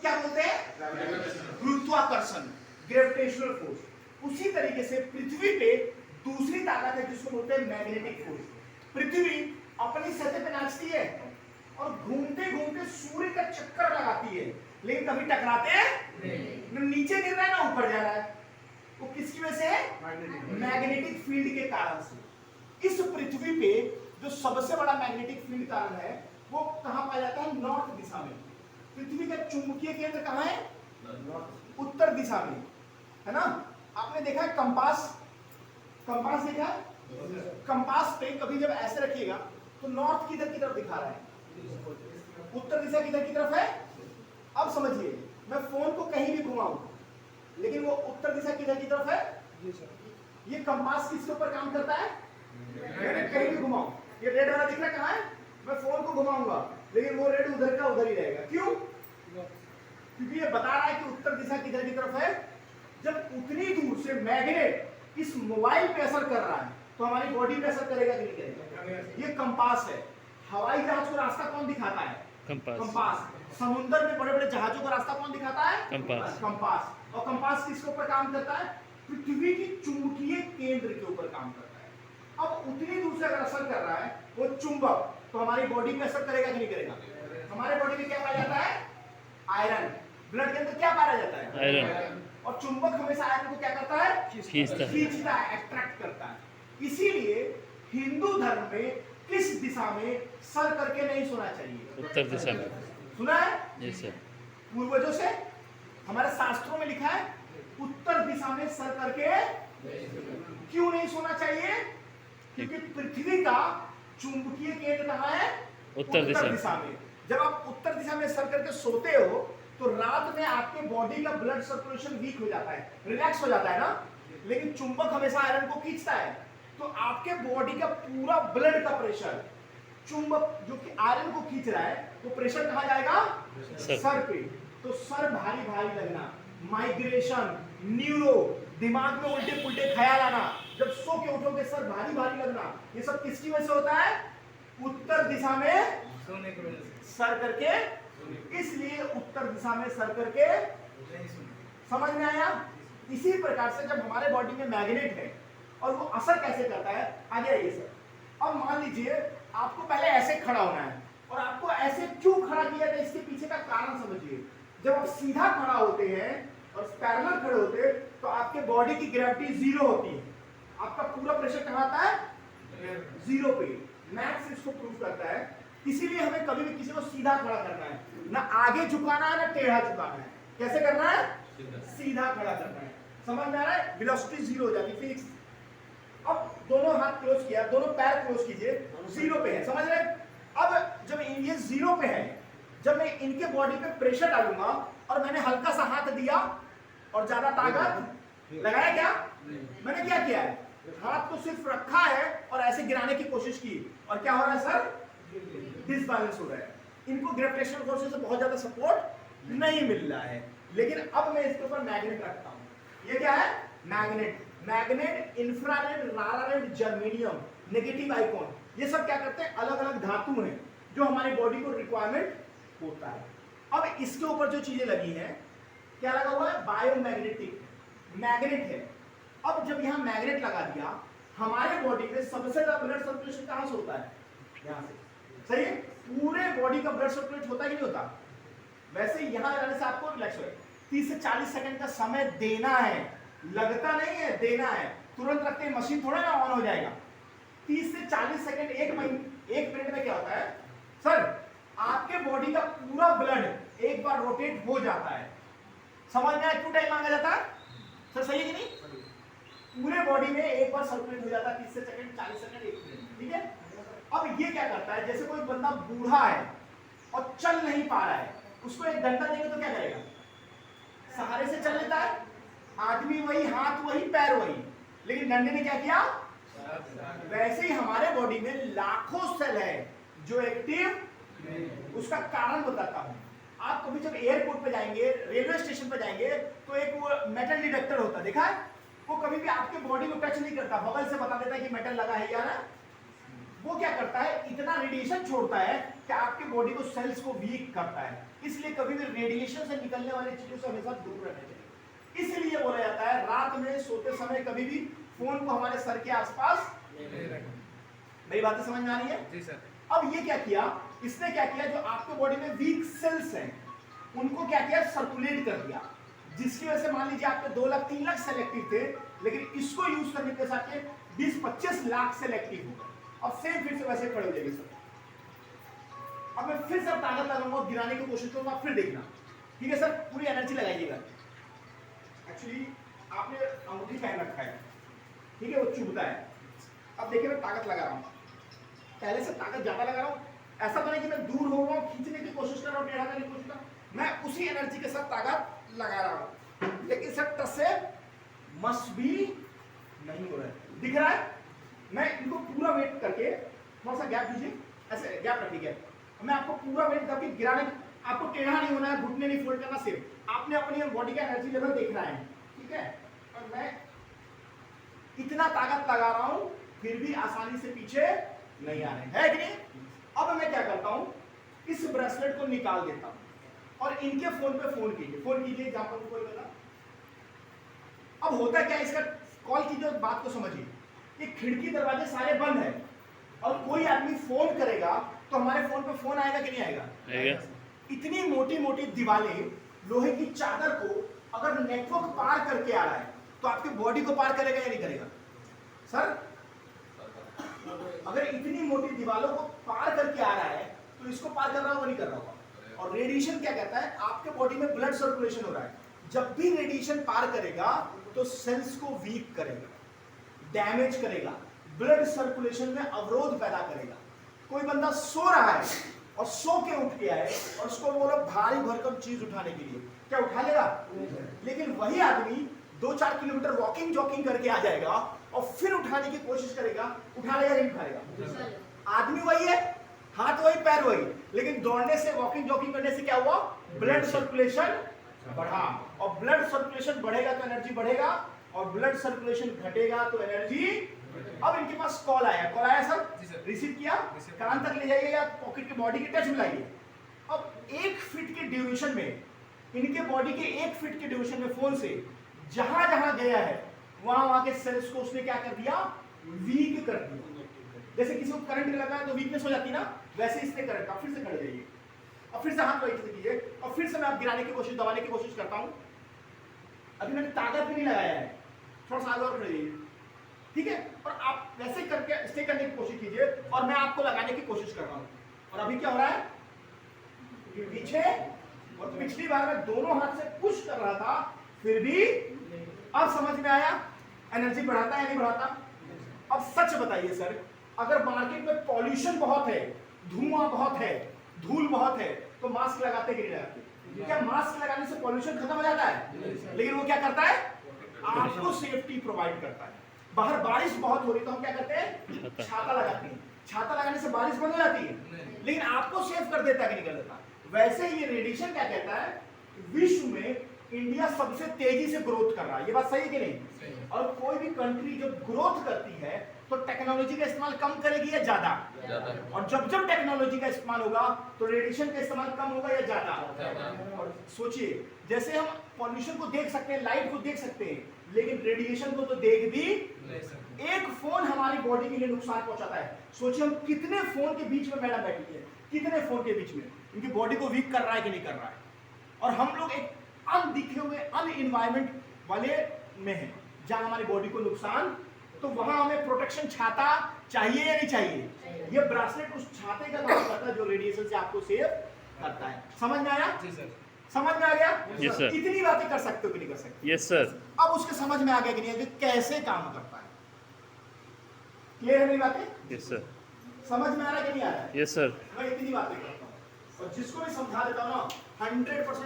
क्या बोलते हैं? गुरुत्वाकर्षण, ग्रेविटेशनल फोर्स। उसी तरीके से पृथ्वी पे दूसरी ताकत है जिसको बोलते हैं मैग्नेटिक फोर्स। पृथ्वी अपनी सतह पे नाचती है और घूमते घूमते सूर्य का चक्कर लगाती है, लेकिन कभी टकराते हैं ना, नीचे गिर रहा है ना ऊपर जा रहा है। वो किसकी वजह से है? मैग्नेटिक फील्ड के कारण से। इस पृथ्वी पे जो सबसे बड़ा मैग्नेटिक फील्ड कारण है वो कहां पाया जाता है? नॉर्थ दिशा में। पृथ्वी का चुंबकीय केंद्र कहां है? उत्तर दिशा में, है ना। आपने देखा है कंपास, कंपास देखा है? कंपास पे कभी जब ऐसे रखिएगा तो नॉर्थ किधर की तरफ दिखा रहा है? उत्तर दिशा किधर की तरफ है? अब समझिए, मैं फोन को कहीं भी घुमाऊं लेकिन वो उत्तर दिशा किधर की तरफ है? ये कंपास किसके ऊपर काम करता है? मैं कहीं भी घुमाऊं, ये रेड वाला दिख रहा है कहां है? मैं फोन को घुमाऊंगा लेकिन वो रेड उधर का उधर ही रहेगा। क्यों? क्योंकि ये बता रहा है कि उत्तर दिशा किधर की तरफ है। जब उतनी दूर से मैग्नेट इस मोबाइल पे असर कर रहा है तो हमारी बॉडी पे असर करेगा कि नहीं करेगा? ये कंपास है। हवाई जहाज को रास्ता कौन दिखाता है? कंपास। समुद्र में बड़े बड़े जहाजों का रास्ता कौन दिखाता है? कंपास। और कंपास किसके ऊपर काम करता है? पृथ्वी की चुंबकीय केंद्र के ऊपर काम करता है। अब उतनी दूर से अगर असर कर रहा है वो चुंबक, तो हमारी बॉडी पे असर करेगा कि नहीं करेगा? हमारे बॉडी में क्या पाया जाता है? आयरन। ब्लड के अंदर क्या पाया जाता है? आयरन। और चुंबक हमेशा आयरन को क्या करता है? खींचता है, अट्रैक्ट करता है। इसीलिए हिंदू धर्म में किस दिशा में सर करके नहीं सोना चाहिए? उत्तर दिशा में। सुना है? Yes sir. पूर्वजों से हमारे शास्त्रों में लिखा है उत्तर दिशा में सर करके क्यों नहीं सोना चाहिए? क्योंकि पृथ्वी का चुंबकीय केंद्र कहां है? उत्तर दिशा में। जब आप उत्तर दिशा में सर करके सोते हो तो रात में आपके बॉडी का ब्लड सर्कुलेशन वीक हो जाता है, रिलैक्स हो जाता है ना, लेकिन चुंबक हमेशा आयरन को खींचता है। तो आपके बॉडी का पूरा ब्लड का प्रेशर, चुंबक जो कि आयरन को खींच रहा है, वो प्रेशर कहां जाएगा? सर पे। तो सर भारी भारी लगना, माइग्रेशन, न्यूरो, दिमाग में उल्टे पुल्टे ख्याल आना, जब सो के उठोगे सर भारी भारी लगना, ये सब किसकी वजह से होता है? उत्तर दिशा में सोने की वजह से। सर करके, इसलिए उत्तर दिशा में सर करके। समझ में आया? इसी प्रकार से जब हमारे बॉडी में मैग्नेट है और वो असर कैसे करता है, आगे आइए सर। अब मान लीजिए आपको पहले ऐसे खड़ा होना है और आपको ऐसे क्यों खड़ा किया था, इसके पीछे का कारण समझिए। जब आप सीधा खड़ा होते हैं और पैरेलल खड़े होते हैं तो आपके बॉडी की ग्रेविटी जीरो होती है, आपका पूरा प्रेशर कहां आता है? जीरो पे। मैथ्स इसको प्रूव करता है। इसीलिए हमें कभी भी किसी को सीधा खड़ा करना है, ना आगे झुकाना है ना टेढ़ा झुकाना है। कैसे करना है? सीधा खड़ा करना है। समझ में आ रहा है? वेलोसिटी जीरो हो जाती है, फिक्स। अब दोनों हाथ क्लोज किया, दोनों पैर क्लोज कीजिए, जीरो पे है। समझ रहे? अब जब ये जीरो पे है, जब मैं इनके बॉडी पे प्रेशर डालूंगा और मैंने हल्का सा हाथ दिया और ज्यादा ताकत लगाया, क्या मैंने क्या किया है? हाथ को सिर्फ रखा है और ऐसे गिराने की कोशिश की, और क्या हो रहा है सर? डिसबैलेंस हो रहा है। इनको ग्रेविटेशनल फोर्सेस से बहुत ज्यादा सपोर्ट नहीं मिल रहा है। लेकिन अब मैं इसके ऊपर मैग्नेट रखता हूं। ये क्या है? मैग्नेट। मैग्नेट, इंफ्रारेड, राडारेड, जर्मेनियम, नेगेटिव आइकॉन, ये सब क्या करते हैं? अलग अलग धातु हैं जो हमारी बॉडी को रिक्वायरमेंट होता है। अब इसके ऊपर जो चीजें लगी हैं, क्या लगा हुआ है? बायोमैग्नेटिक मैग्नेट है। अब जब यहां मैग्नेट लगा दिया, हमारे बॉडी में सबसे ज्यादा ब्लड सर्कुलेशन कहां से होता है? यहां से। सही है? पूरे बॉडी का ब्लड सर्कुलेट होता है कि नहीं होता? वैसे यहां लगाने से आपको रिलैक्स हो, 30 से 40 सेकंड का समय देना है, लगता नहीं है, देना है। तुरंत रखते ही मशीन थोड़ा ना ऑन हो जाएगा। 30 से 40 सेकंड, एक मिनट में क्या होता है सर? आपके बॉडी का पूरा ब्लड एक बार रोटेट हो जाता है। समझ में आया क्यों टाइम मांगा जाता है सर? सही है कि नहीं? पूरे बॉडी में एक बार सर्कुलेट हो जाता है, 30 सेकंड, 40 सेकंड, 1 मिनट। ठीक है? अब ये क्या करता है? जैसे कोई बंदा बूढ़ा है और चल नहीं पा रहा है, उसको एक डंडा देंगे तो क्या करेगा? सहारे से चल लेता है। आदमी वही, हाथ वही, पैर वही, लेकिन डंडे ने क्या किया? वैसे ही हमारे बॉडी में लाखों सेल है जो एक्टिव, उसका कारण बताता हूं। आप कभी जब एयरपोर्ट पे जाएंगे, रेलवे स्टेशन पे जाएंगे, तो एक वो मेटल डिटेक्टर होता है, देखा है? वो कभी भी आपके बॉडी को टच नहीं करता, बगल से बता देता है कि मेटल लगा है या ना। वो क्या करता है, इतना रेडिएशन छोड़ता है कि आपके बॉडी को, सेल्स को वीक करता है। इसलिए कभी भी रेडिएशन से निकलने वाली चीजों से हमेशा दूर रहना चाहिए। इसलिए बोला जाता है रात में सोते समय कभी भी फोन को हमारे सर के आसपास नहीं रखना। मेरी बातें समझ में आ रही है? जी सर। अब ये क्या किया, इसने क्या किया, जो आपके बॉडी में वीक सेल्स हैं उनको क्या किया, सर्कुलेट कर दिया, जिसकी वजह से मान लीजिए आपके 2 लाख 3 लाख सेल एक्टिव थे, लेकिन इसको यूज करने के साथ 20-25 लाख सेल एक्टिव हो गए। अब सेम फिर से वैसे खड़े हो जाएंगे सर। अब मैं फिर से ताकत लगाऊंगा, गिराने की कोशिश करूंगा, फिर देखना, ठीक है सर? पूरी एनर्जी लगाइएगा। एक्चुअली आपने अंगूठी पहन रखा है, ठीक है, वो चुभता है। अब देखिए मैं ताकत लगा रहा हूँ, पहले से ताकत ज्यादा लगा रहा हूँ। ऐसा तो नहीं कि मैं दूर हो रहा हूँ, खींचने की कोशिश कर रहा हूँ, टेढ़ा करने की कोशिश कर रहा हूँ, मैं उसी एनर्जी के साथ ताकत लगा रहा हूँ, लेकिन सर टच से मस्ट भी नहीं हो रहा है। दिख रहा है? मैं इनको पूरा वेट करके, थोड़ा सा गैप दीजिए, ऐसे गैप रखिए, मैं आपको पूरा वेट करके गिराने, आपको टेढ़ा नहीं होना है, घुटने नहीं फोल्ड करना, सिर्फ आपने अपनी बॉडी का एनर्जी लेवल देखना है, ठीक है? और मैं इतना ताकत लगा रहा हूं फिर भी आसानी से पीछे नहीं आ रहे हैं कि नहीं? अब मैं क्या करता हूं, इस ब्रेसलेट को निकाल देता हूं और इनके फोन पे फोन कीजिए एग्जांपल कोई बता। अब होता क्या है, इसका कॉल कीजिए, बात को समझिए। ये खिड़की दरवाजे सारे बंद है और कोई आदमी फोन करेगा तो हमारे फोन पे फोन आएगा कि नहीं आएगा? इतनी मोटी मोटी दीवारें, लोहे की चादर को अगर नेटवर्क पार करके आ रहा है तो आपकी बॉडी को पार करेगा या नहीं करेगा सर? अगर इतनी मोटी दीवारों को पार करके आ रहा है तो इसको पार कर रहा होगा नहीं कर रहा होगा? और रेडिएशन क्या कहता है, आपके बॉडी में ब्लड सर्कुलेशन हो रहा है, जब भी रेडिएशन पार करेगा तो सेल्स को वीक करेगा, डैमेज करेगा, ब्लड सर्कुलेशन में अवरोध पैदा करेगा। कोई बंदा सो रहा है और सो के उठ गया है और उसको बोलो भारी भरकम चीज उठाने के लिए, क्या उठा लेगा? लेकिन वही आदमी 2-4 किलोमीटर वॉकिंग जॉकिंग करके आ जाएगा और फिर उठाने की कोशिश करेगा, उठा लेगा नहीं उठाएगा? आदमी वही है, हाथ वही, पैर वही, लेकिन दौड़ने से, वॉकिंग जॉकिंग करने से क्या हुआ? ब्लड सर्कुलेशन बढ़ा, और ब्लड सर्कुलेशन बढ़ेगा तो एनर्जी बढ़ेगा, और ब्लड सर्कुलेशन घटेगा तो एनर्जी। अब इनके पास कॉल आया सर, रिसीव किया, कान तक ले जाइए या पॉकेट के बॉडी के टच में लाइए। अब 1 फीट के ड्यूरेशन में, इनके बॉडी के 1 फीट के ड्यूरेशन में फोन से जहां जहां गया है वहां के सेल्स को उसने क्या कर दिया? वीक कर दिया। जैसे किसी को करंट लगा है तो वीकनेस हो जाती है ना, वैसे इसने करंट का। फिर से खड़े जाइए और फिर से हाथ वही कीजिए और फिर से मैं आप गिराने की कोशिश, दबाने की कोशिश करता हूं। अभी मैंने ताकत भी नहीं लगाया है, थोड़ा सा आगे और खड़े जाइए, ठीक है? और आप वैसे करके स्टे करने की कोशिश कीजिए और मैं आपको लगाने की कोशिश कर रहा हूं। और अभी क्या हो रहा है कि पीछे, और पिछली बार मैं दोनों हाथ से पुश कर रहा था फिर भी। अब समझ में आया एनर्जी बढ़ाता है या नहीं बढ़ाता? अब सच बताइए सर, अगर मार्केट में पॉल्यूशन बहुत है, धुआं बहुत है, धूल बहुत है, तो मास्क लगाते कि नहीं लगाते? क्या मास्क लगाने से पॉल्यूशन खत्म हो जाता है? लेकिन वो क्या करता है? आपको सेफ्टी प्रोवाइड करता है। बाहर बारिश बहुत हो रही तो हम क्या करते हैं? छाता लगाते हैं। छाता लगाने से बारिश बंद हो जाती है, लेकिन आपको सेफ कर देता है कि नहीं कर देता? वैसे ये रेडिएशन क्या कहता है, विश्व में इंडिया सबसे तेजी से ग्रोथ कर रहा है, ये बात सही है कि नहीं? और कोई भी कंट्री जब ग्रोथ करती है तो टेक्नोलॉजी का इस्तेमाल कम करेगी या ज्यादा? और जब जब टेक्नोलॉजी का इस्तेमाल होगा तो रेडिएशन का इस्तेमाल कम होगा या ज्यादा? और सोचिए, जैसे हम पॉल्यूशन को देख सकते हैं, लाइट को देख सकते हैं, लेकिन रेडिएशन को तो देख भी नहीं सकते। एक फोन हमारी बॉडी के लिए नुकसान पहुंचाता है। सोचिए हम कितने फोन के बीच में मैडम बैठी है, कितने फोन के बीच में इनकी बॉडी को वीक कर रहा है कि नहीं कर रहा है? और हम लोग एक अनदिखे हुए अन एनवायरमेंट वाले में है जहां हमारी बॉडी को नुकसान, तो वहां हमें प्रोटेक्शन छाता चाहिए या नहीं चाहिए? ये ब्रेसलेट उस छाते का काम करता है जो रेडिएशन से आपको सेव करता है। समझ में आया? जी सर। समझ में आ गया? Yes sir. इतनी बातें कर सकते हो कि नहीं कर सकते? Yes sir. अब उसके समझ में आ गया कि नहीं कि कैसे काम करता है? क्लियर है मेरी बातें? Yes sir. समझ में आ रहा है कि नहीं आ रहा है? Yes sir. मैं इतनी बातें करता हूँ और जिसको भी समझा देता हूँ ना 100%